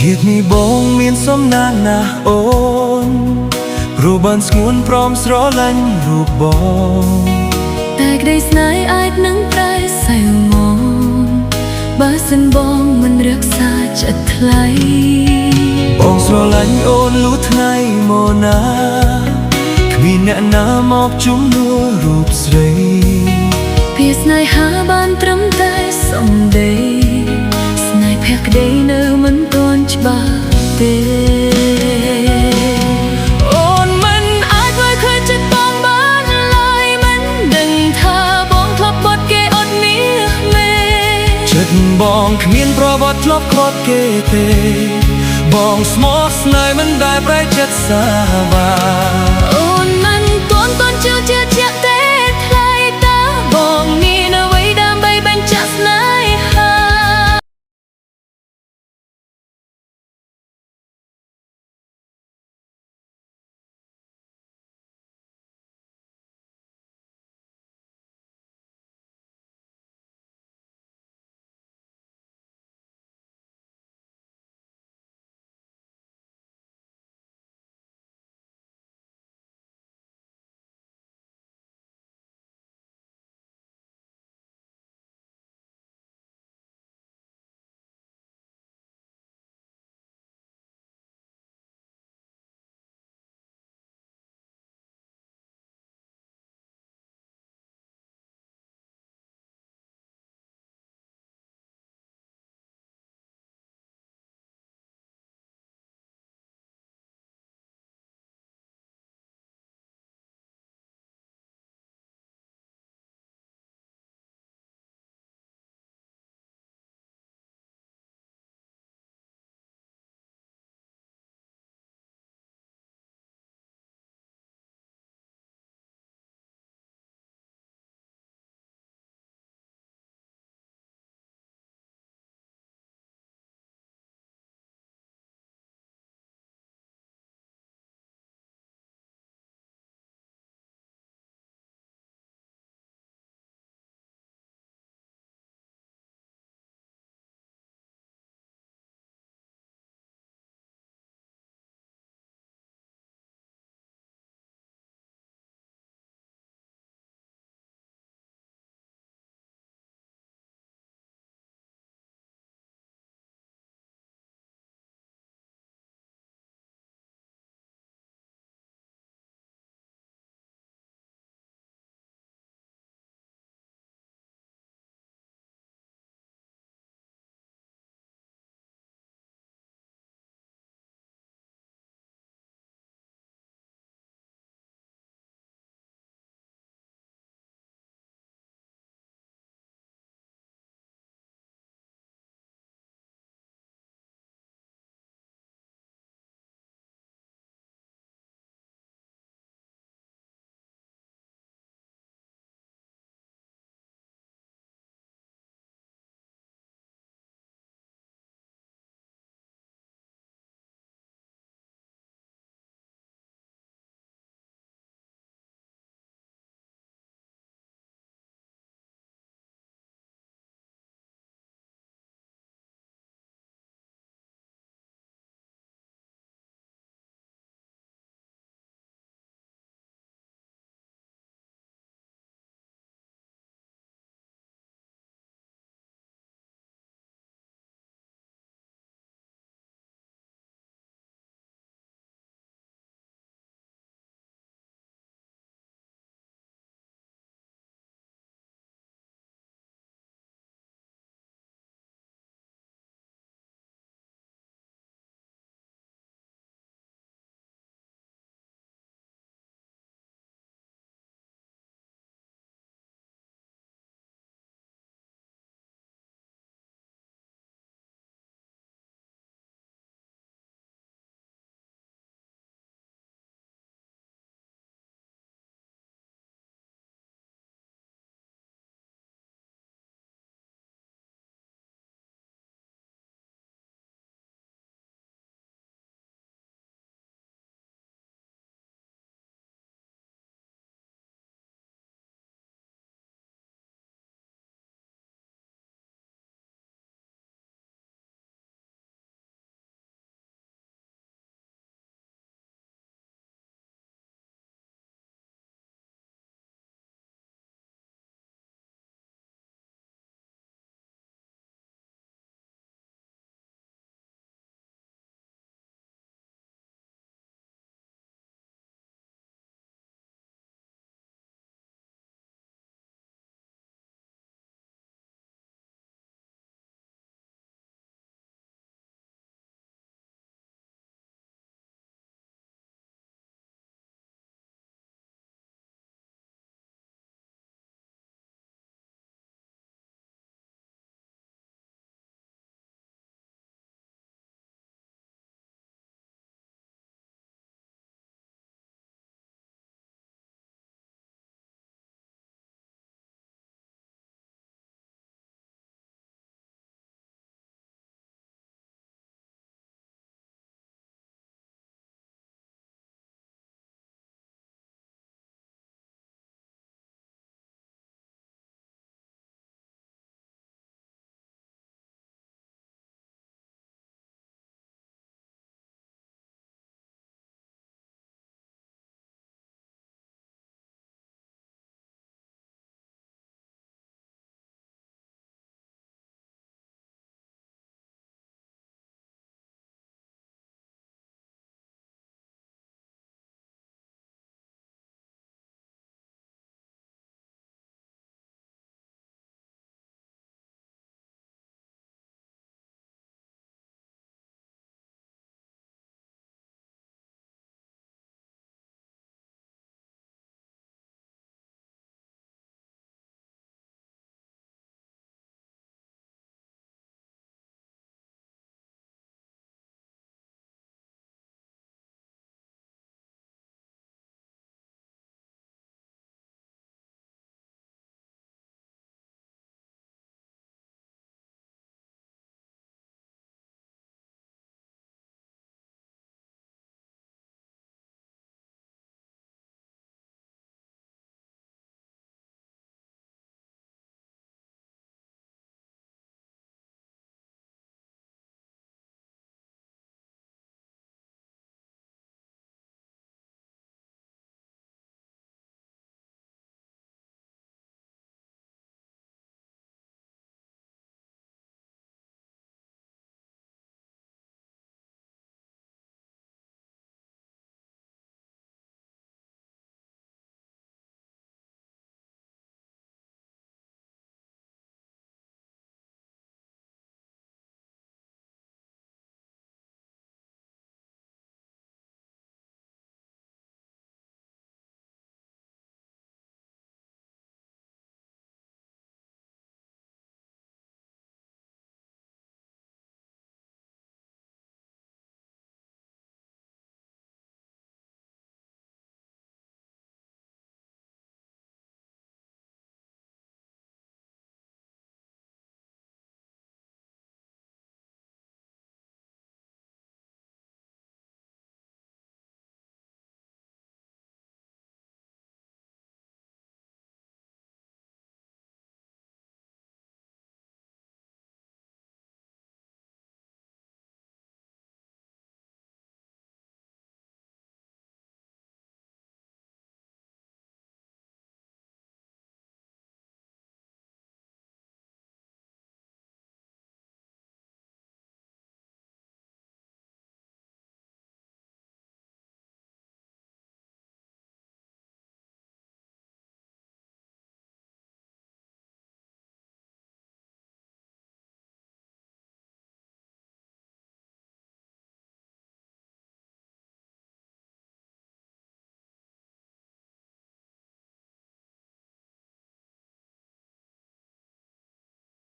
ជាតិនេះបងមានសំណាងណាស់អូនព្រោះបានស្ងួនព្រមស្រឡាញ់រូបបងតែក្តីស្នេហ៍អាចនឹងប្រែសៅមងបើសិនបងមិនរក្សាចិត្តថ្លៃបងស្រឡាញ់អូនលុះថ្ងៃមកណាគ្មានអ្នកណាមកជំនួសរូបស្រីពាក្យស្នេហាបានត្រឹមតែសំដីស្នេហ៍ភក្តីនៅមិនទាន់ច្បាស់ទេអូនមិនអាចមើលឃើញចិត្តបងបានឡើយមិនដឹងថាបងធ្លាប់បត់គេអត់មានមេចិត្តបងគ្មានប្រវត្តិធ្លាប់ខត់គេទេបងស្មោះស្នេហ៍មិនដែលប្រែចិត្តសាវាអូនមិនទាន់ជឿជាក់ទេថ្លៃតើបងមានអ្វីដើម្បីបញ្ជាក់ស្នេហ៍